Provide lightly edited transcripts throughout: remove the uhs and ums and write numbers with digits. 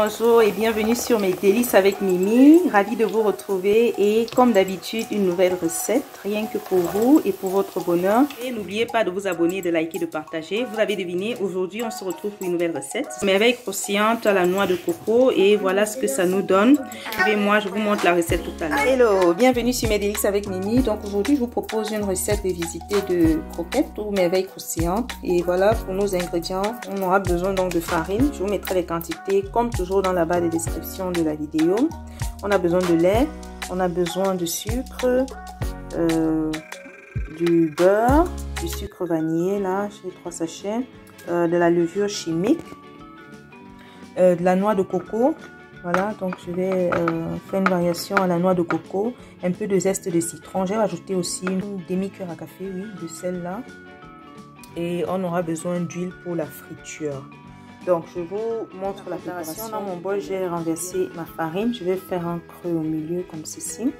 Bonjour et bienvenue sur mes délices avec Mimi. Ravie de vous retrouver et comme d'habitude une nouvelle recette rien que pour vous et pour votre bonheur. Et n'oubliez pas de vous abonner, de liker, de partager. Vous avez deviné, aujourd'hui on se retrouve pour une nouvelle recette. Merveille croustillante à la noix de coco et voilà ce que ça nous donne. Suivez-moi, je vous montre la recette tout à l'heure. Hello, bienvenue sur mes délices avec Mimi. Donc aujourd'hui je vous propose une recette revisitée de croquettes ou merveilles croustillantes. Et voilà pour nos ingrédients, on aura besoin donc de farine. Je vous mettrai les quantités comme toujours dans la barre de description de la vidéo. On a besoin de lait, on a besoin de sucre, du beurre, du sucre vanillé, là j'ai 3 sachets, de la levure chimique, de la noix de coco. Voilà, donc je vais faire une variation à la noix de coco, un peu de zeste de citron. J'ai rajouté aussi une demi-cuillère à café, oui, de celle-là. Et on aura besoin d'huile pour la friture. Donc, je vous montre la préparation. Dans mon bol, j'ai renversé ma farine. Je vais faire un creux au milieu comme ceci.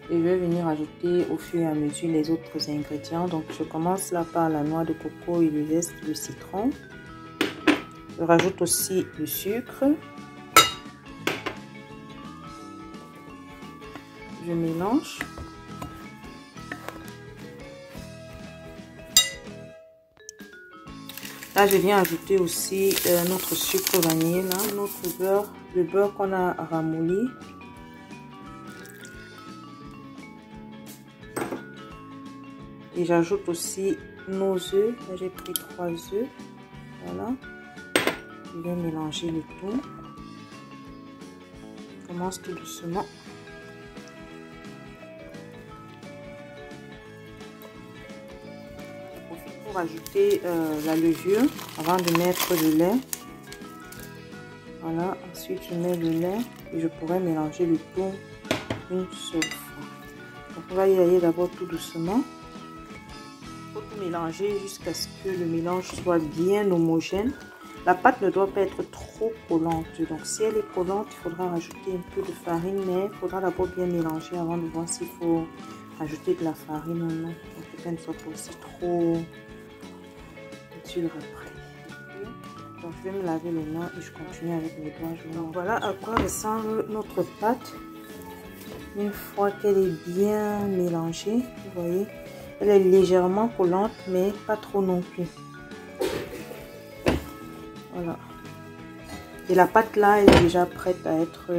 Et je vais venir ajouter au fur et à mesure les autres ingrédients. Donc, je commence là par la noix de coco et le zeste de citron. Je rajoute aussi le sucre. Je mélange. Là, je viens ajouter aussi notre sucre vanillé, là, notre beurre, le beurre qu'on a ramolli. Et j'ajoute aussi nos œufs. Là, j'ai pris 3 œufs. Voilà. Je vais mélanger le tout. Je commence tout doucement. Pour ajouter la levure avant de mettre le lait. Voilà, ensuite je mets le lait et je pourrais mélanger le tout une seule fois. Donc on va y aller d'abord tout doucement. Il faut tout mélanger jusqu'à ce que le mélange soit bien homogène. La pâte ne doit pas être trop collante, donc si elle est collante, il faudra rajouter un peu de farine, mais il faudra d'abord bien mélanger avant de voir s'il faut ajouter de la farine ou non. Donc qu'elle ne soit pas aussi trop après. Donc je vais me laver les mains et je continue avec mes doigts. Donc voilà à quoi ressemble notre pâte une fois qu'elle est bien mélangée. Vous voyez, elle est légèrement collante mais pas trop non plus. Voilà, et la pâte là est déjà prête à être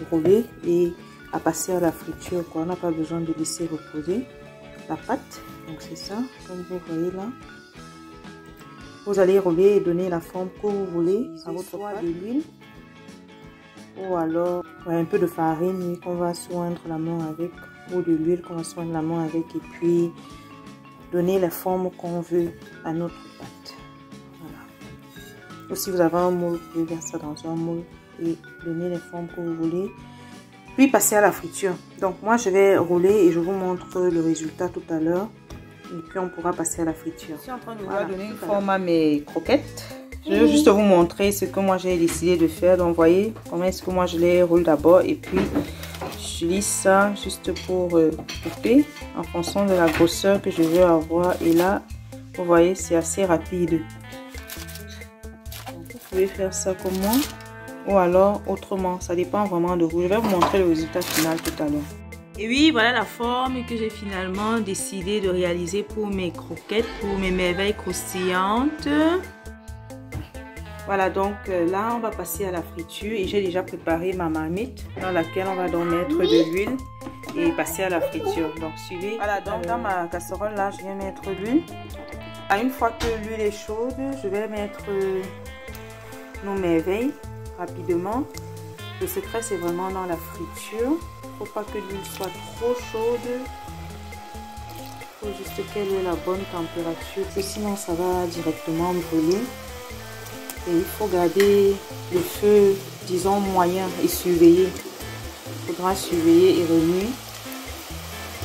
roulée et à passer à la friture, quoi. On n'a pas besoin de laisser reposer la pâte. Donc c'est ça, comme vous voyez là. Vous allez rouler et donner la forme que vous voulez à votre pâte, de l'huile ou alors un peu de farine qu'on va soindre la main avec, ou de l'huile qu'on va soindre la main avec, et puis donner la forme qu'on veut à notre pâte. Voilà. Ou si vous avez un moule, vous pouvez faire ça dans un moule et donner les formes que vous voulez, puis passer à la friture. Donc moi je vais rouler et je vous montre le résultat tout à l'heure. Et puis on pourra passer à la friture. Je suis en train de donner une forme à mes croquettes. Je vais juste vous montrer ce que moi j'ai décidé de faire. Donc vous voyez comment est-ce que moi je les roule d'abord. Et puis j'utilise ça juste pour couper en fonction de la grosseur que je veux avoir. Et là vous voyez c'est assez rapide. Donc, vous pouvez faire ça comme moi ou alors autrement. Ça dépend vraiment de vous. Je vais vous montrer le résultat final tout à l'heure. Et oui, voilà la forme que j'ai finalement décidé de réaliser pour mes croquettes, pour mes merveilles croustillantes. Voilà, donc là, on va passer à la friture et j'ai déjà préparé ma marmite dans laquelle on va donc mettre de l'huile et passer à la friture. Donc, suivez. Voilà, donc dans ma casserole, là, je vais mettre l'huile. Une fois que l'huile est chaude, je vais mettre nos merveilles rapidement. Le secret, c'est vraiment dans la friture. Il ne faut pas que l'huile soit trop chaude. Il faut juste qu'elle ait la bonne température. Sinon, ça va directement brûler. Et il faut garder le feu, disons, moyen et surveiller. Il faudra surveiller et remuer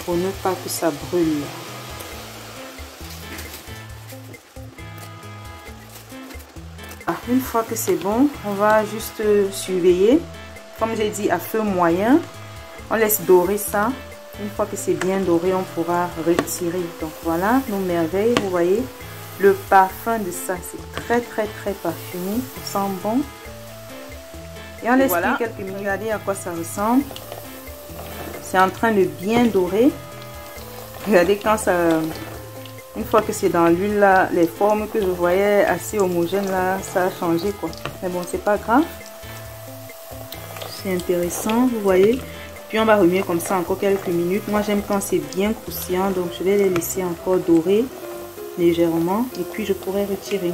pour ne pas que ça brûle. Une fois que c'est bon, on va juste surveiller. Comme j'ai dit, à feu moyen. On laisse dorer ça. Une fois que c'est bien doré, on pourra retirer. Donc voilà nos merveilles, vous voyez. Le parfum de ça, c'est très parfumé, ça sent bon. Et on laisse quelques minutes, regardez à quoi ça ressemble. C'est en train de bien dorer. Regardez quand ça... Une fois que c'est dans l'huile là, les formes que je voyais assez homogènes là, ça a changé quoi. Mais bon, c'est pas grave. C'est intéressant, vous voyez. Puis on va remuer comme ça encore quelques minutes. Moi j'aime quand c'est bien croustillant, donc je vais les laisser encore dorer légèrement et puis je pourrai retirer.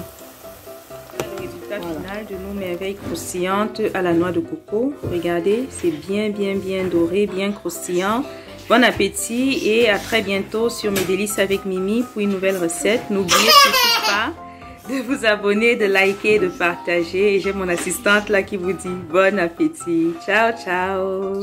Le résultat final de nos merveilles croustillantes à la noix de coco. Regardez, c'est bien doré, bien croustillant. Bon appétit et à très bientôt sur Mes Délices avec Mimi pour une nouvelle recette. N'oubliez surtout pas de vous abonner, de liker, de partager. Et j'ai mon assistante là qui vous dit bon appétit. Ciao, ciao.